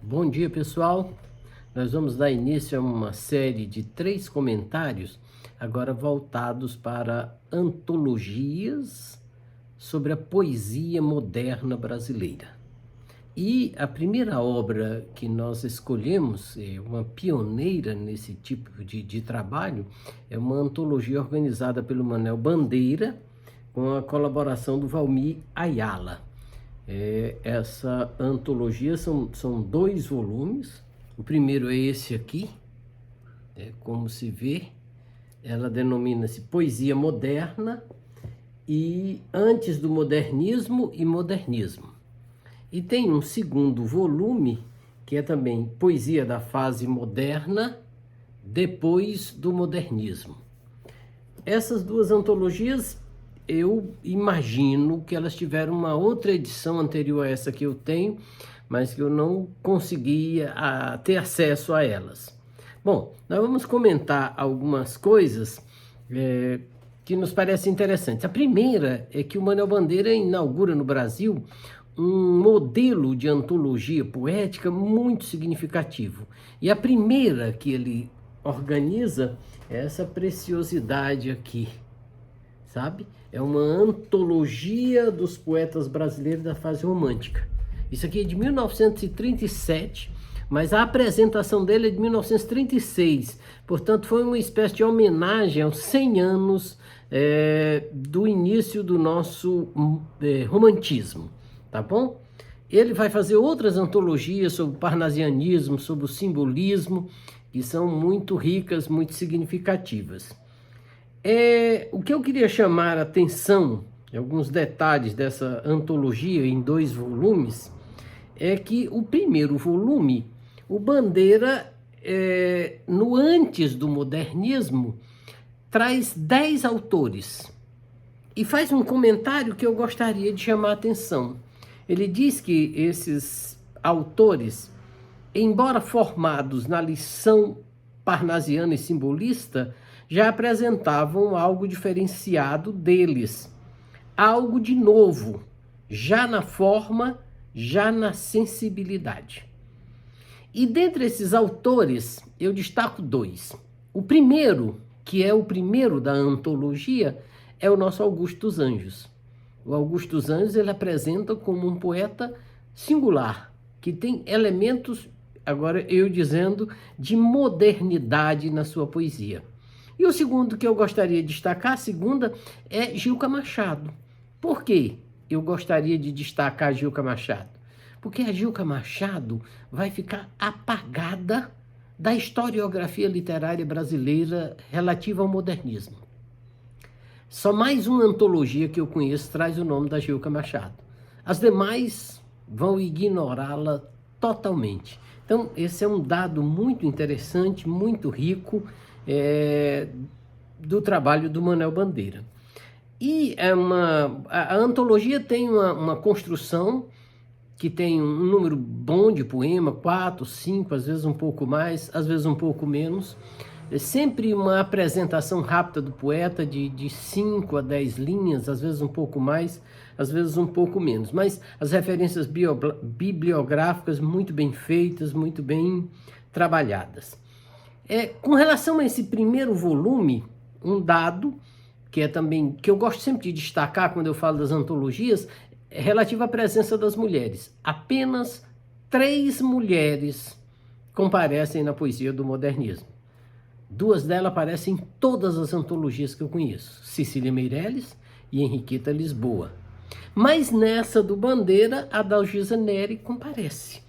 Bom dia, pessoal. Nós vamos dar início a uma série de 3 comentários, agora voltados para antologias sobre a poesia moderna brasileira. E a primeira obra que nós escolhemos, uma pioneira nesse tipo de trabalho, é uma antologia organizada pelo Manuel Bandeira, com a colaboração do Valmir Ayala. Essa antologia são 2 volumes. O primeiro é esse aqui, como se vê, ela denomina-se Poesia Moderna e Antes do Modernismo e Modernismo. E tem um segundo volume, que é também Poesia da Fase Moderna, Depois do Modernismo. Essas 2 antologias, eu imagino que elas tiveram uma outra edição anterior a essa que eu tenho, mas que eu não conseguia ter acesso a elas. Bom, nós vamos comentar algumas coisas que nos parecem interessantes. A primeira é que o Manuel Bandeira inaugura no Brasil um modelo de antologia poética muito significativo. E a primeira que ele organiza é essa preciosidade aqui, sabe? É uma antologia dos poetas brasileiros da fase romântica. Isso aqui é de 1937, mas a apresentação dele é de 1936. Portanto, foi uma espécie de homenagem aos 100 anos do início do nosso romantismo, tá bom? Ele vai fazer outras antologias sobre o parnasianismo, sobre o simbolismo, que são muito ricas, muito significativas. O que eu queria chamar a atenção, alguns detalhes dessa antologia em 2 volumes, é que o primeiro volume, o Bandeira, no Antes do Modernismo, traz 10 autores e faz um comentário que eu gostaria de chamar a atenção. Ele diz que esses autores, embora formados na lição parnasiana e simbolista, já apresentavam algo diferenciado deles, algo de novo, já na forma, já na sensibilidade. E dentre esses autores, eu destaco 2. O primeiro, que é o primeiro da antologia, é o nosso Augusto dos Anjos. O Augusto dos Anjos ele apresenta como um poeta singular, que tem elementos, agora eu dizendo, de modernidade na sua poesia. E o segundo que eu gostaria de destacar, a segunda, é Gilca Machado. Por quê eu gostaria de destacar Gilca Machado? Porque a Gilca Machado vai ficar apagada da historiografia literária brasileira relativa ao modernismo. Só mais uma antologia que eu conheço traz o nome da Gilca Machado. As demais vão ignorá-la totalmente. Então, esse é um dado muito interessante, muito rico, do trabalho do Manuel Bandeira. E a antologia tem uma construção que tem um número bom de poema, 4, 5, às vezes um pouco mais, às vezes um pouco menos. É sempre uma apresentação rápida do poeta de 5 a 10 linhas, às vezes um pouco mais, às vezes um pouco menos. Mas as referências bibliográficas muito bem feitas, muito bem trabalhadas. Com relação a esse primeiro volume, um dado que é também, que eu gosto sempre de destacar quando eu falo das antologias, é relativo à presença das mulheres. Apenas 3 mulheres comparecem na poesia do modernismo. 2 delas aparecem em todas as antologias que eu conheço, Cecília Meirelles e Henriqueta Lisboa. Mas nessa do Bandeira, a Dalgisa Neri comparece.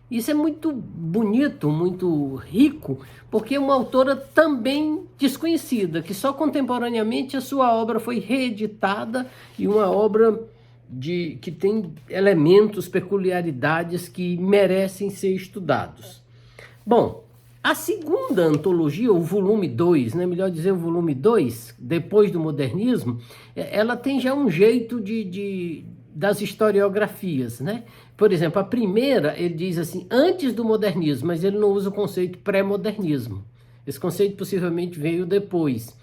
Isso é muito bonito, muito rico, porque é uma autora também desconhecida, que só contemporaneamente a sua obra foi reeditada e uma obra que tem elementos, peculiaridades que merecem ser estudados. Bom, a segunda antologia, o volume 2, né, melhor dizer o volume 2, depois do modernismo, ela tem já um jeito das historiografias, né? Por exemplo, a primeira, ele diz assim, antes do modernismo, mas ele não usa o conceito pré-modernismo. Esse conceito possivelmente veio depois.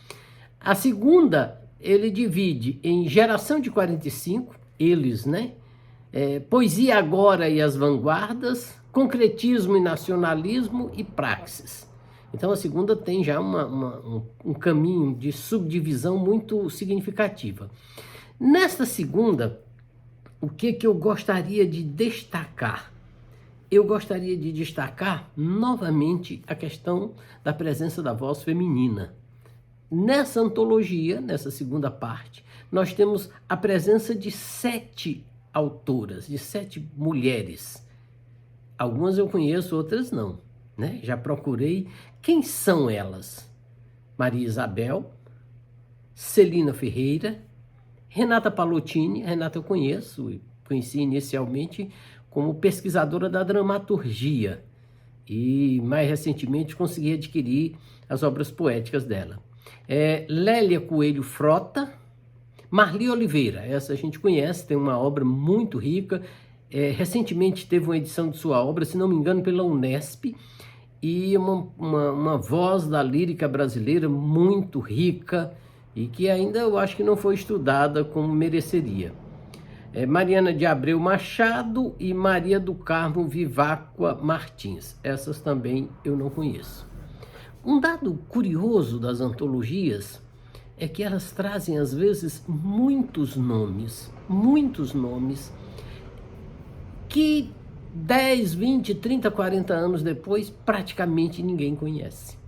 A segunda, ele divide em geração de 45, eles, né? Poesia agora e as vanguardas, concretismo e nacionalismo e praxis. Então a segunda tem já um caminho de subdivisão muito significativa. Nesta segunda, o que eu gostaria de destacar? Eu gostaria de destacar novamente a questão da presença da voz feminina. Nessa antologia, nessa segunda parte, nós temos a presença de 7 autoras, de 7 mulheres. Algumas eu conheço, outras não, né? Já procurei. Quem são elas? Maria Isabel, Celina Ferreira, Renata Palottini. Renata eu conheci inicialmente como pesquisadora da dramaturgia e mais recentemente consegui adquirir as obras poéticas dela. Lélia Coelho Frota, Marli Oliveira, essa a gente conhece, tem uma obra muito rica. Recentemente teve uma edição de sua obra, se não me engano, pela Unesp, e uma voz da lírica brasileira muito rica e que ainda eu acho que não foi estudada como mereceria. Mariana de Abreu Machado e Maria do Carmo Viváqua Martins. Essas também eu não conheço. Um dado curioso das antologias é que elas trazem, às vezes, muitos nomes que 10, 20, 30, 40 anos depois, praticamente ninguém conhece.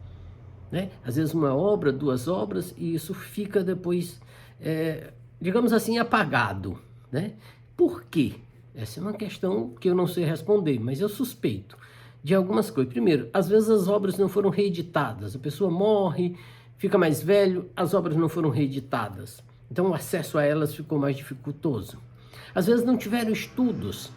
Né? Às vezes uma obra, 2 obras, e isso fica depois, digamos assim, apagado. Né? Por quê? Essa é uma questão que eu não sei responder, mas eu suspeito de algumas coisas. Primeiro, às vezes as obras não foram reeditadas, a pessoa morre, fica mais velho, as obras não foram reeditadas. Então o acesso a elas ficou mais dificultoso. Às vezes não tiveram estudos,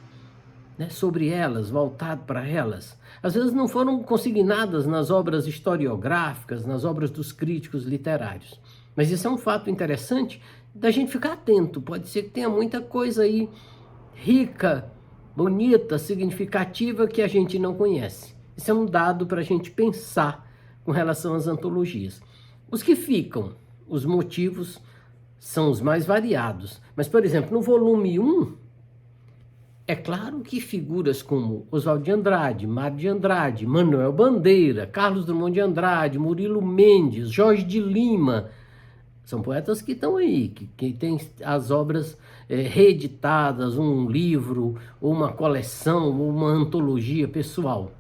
né, sobre elas, voltado para elas. Às vezes não foram consignadas nas obras historiográficas, nas obras dos críticos literários. Mas isso é um fato interessante da gente ficar atento. Pode ser que tenha muita coisa aí rica, bonita, significativa que a gente não conhece. Isso é um dado para a gente pensar com relação às antologias. Os que ficam, os motivos são os mais variados. Mas, por exemplo, no volume 1, é claro que figuras como Oswald de Andrade, Mário de Andrade, Manuel Bandeira, Carlos Drummond de Andrade, Murilo Mendes, Jorge de Lima, são poetas que estão aí, que têm as obras reeditadas, um livro, ou uma coleção, ou uma antologia pessoal.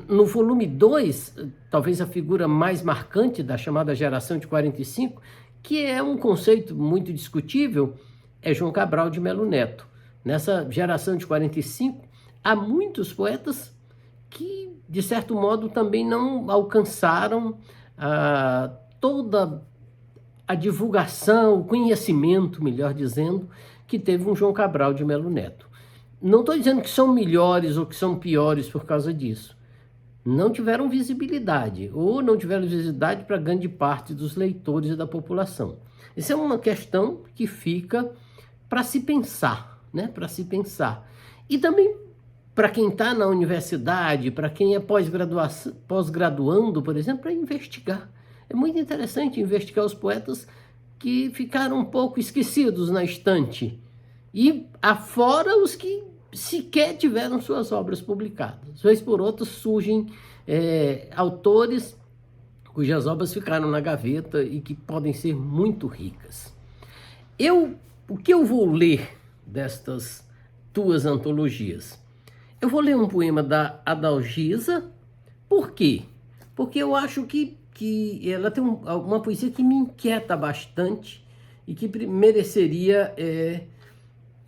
No volume 2, talvez a figura mais marcante da chamada geração de 45, que é um conceito muito discutível, é João Cabral de Melo Neto. Nessa geração de 45, há muitos poetas que, de certo modo, também não alcançaram toda a divulgação, o conhecimento, melhor dizendo, que teve um João Cabral de Melo Neto. Não estou dizendo que são melhores ou que são piores por causa disso. Não tiveram visibilidade, ou não tiveram visibilidade para grande parte dos leitores e da população. Isso é uma questão que fica para se pensar, né? Para se pensar. E também para quem está na universidade, para quem é pós-graduando, por exemplo, para investigar. É muito interessante investigar os poetas que ficaram um pouco esquecidos na estante. E afora os que sequer tiveram suas obras publicadas. Vez por outra surgem autores cujas obras ficaram na gaveta e que podem ser muito ricas. O que eu vou ler destas 2 antologias? Eu vou ler um poema da Adalgisa. Por quê? Porque eu acho que ela tem uma poesia que me inquieta bastante e que mereceria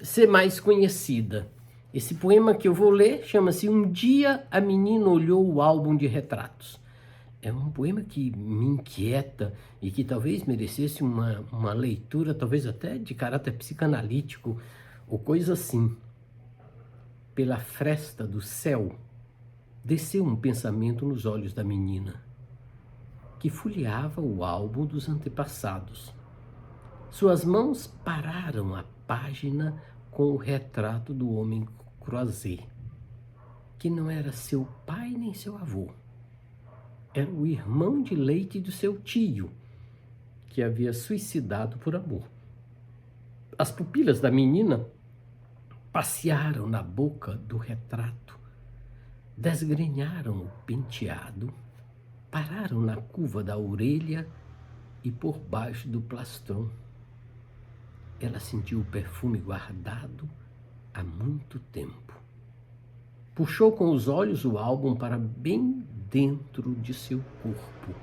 ser mais conhecida. Esse poema que eu vou ler chama-se Um Dia a Menina Olhou o Álbum de Retratos. É um poema que me inquieta e que talvez merecesse uma leitura, talvez até de caráter psicanalítico ou coisa assim. Pela fresta do céu, desceu um pensamento nos olhos da menina, que folheava o álbum dos antepassados. Suas mãos pararam a página com o retrato do homem Croizet, que não era seu pai nem seu avô. Era o irmão de leite do seu tio, que havia suicidado por amor. As pupilas da menina passearam na boca do retrato, desgrenharam o penteado, pararam na curva da orelha e por baixo do plastron. Ela sentiu o perfume guardado há muito tempo. Puxou com os olhos o álbum para bem dentro de seu corpo.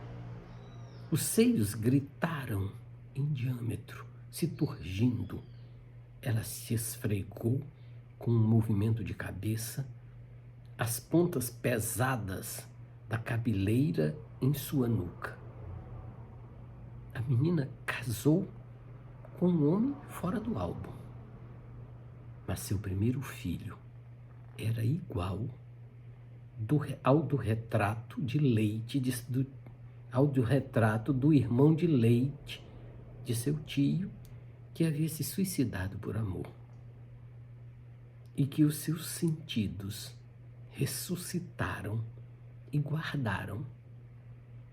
Os seios gritaram em diâmetro, se turgindo. Ela se esfregou com um movimento de cabeça, as pontas pesadas da cabeleira em sua nuca. A menina casou com um homem fora do álbum. Mas seu primeiro filho era igual ao do retrato de leite, ao do retrato do irmão de leite de seu tio, que havia se suicidado por amor. E que os seus sentidos ressuscitaram e guardaram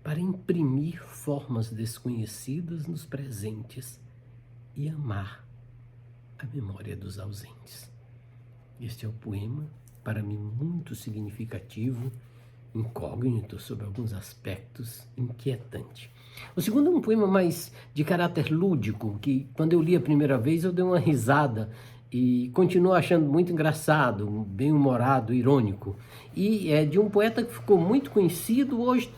para imprimir formas desconhecidas nos presentes e amar a memória dos ausentes. Este é o poema, para mim, muito significativo, incógnito sobre alguns aspectos, inquietante. O segundo é um poema mais de caráter lúdico, que quando eu li a primeira vez eu dei uma risada e continuo achando muito engraçado, bem-humorado, irônico. E é de um poeta que ficou muito conhecido, hoje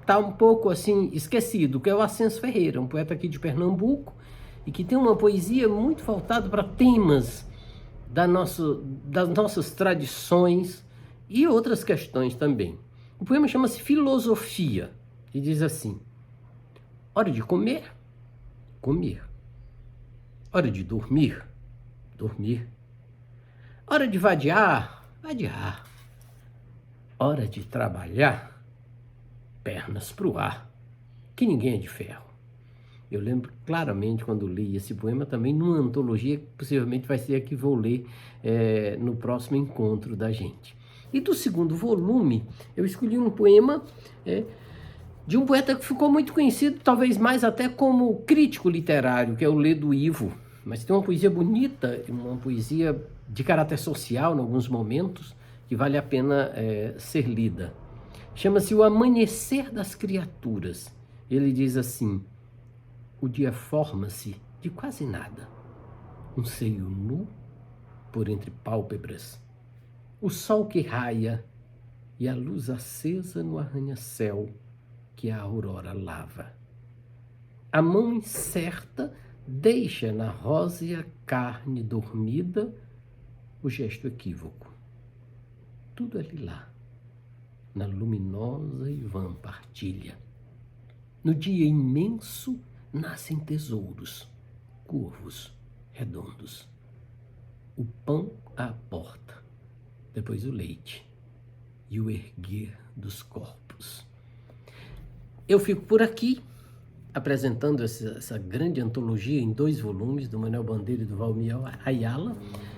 está um pouco assim esquecido, que é o Ascenso Ferreira, um poeta aqui de Pernambuco, e que tem uma poesia muito voltada para temas das nossas tradições e outras questões também. O poema chama-se Filosofia e diz assim: hora de comer, comer. Hora de dormir, dormir. Hora de vadiar, vadiar. Hora de trabalhar, pernas pro ar, que ninguém é de ferro. Eu lembro claramente quando li esse poema também numa antologia que possivelmente vai ser a que vou ler no próximo encontro da gente. E do segundo volume, eu escolhi um poema de um poeta que ficou muito conhecido, talvez mais até como crítico literário, que é o Ledo Ivo. Mas tem uma poesia bonita, uma poesia de caráter social em alguns momentos, que vale a pena ser lida. Chama-se O Amanhecer das Criaturas. Ele diz assim: o dia forma-se de quase nada. Um seio nu por entre pálpebras. O sol que raia e a luz acesa no arranha-céu que a aurora lava. A mão incerta deixa na rósea carne dormida o gesto equívoco. Tudo é lilá, na luminosa e vã partilha. No dia imenso nascem tesouros, curvos, redondos. O pão à porta, depois o leite e o erguer dos corpos. Eu fico por aqui, apresentando essa grande antologia em 2 volumes, do Manuel Bandeira e do Valmir Ayala.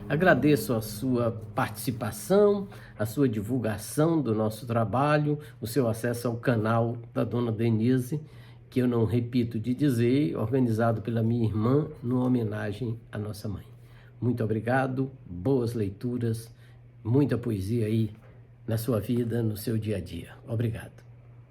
Agradeço a sua participação, a sua divulgação do nosso trabalho, o seu acesso ao canal da Dona Denise, que eu não repito de dizer, organizado pela minha irmã, numa homenagem à nossa mãe. Muito obrigado, boas leituras, muita poesia aí na sua vida, no seu dia a dia. Obrigado.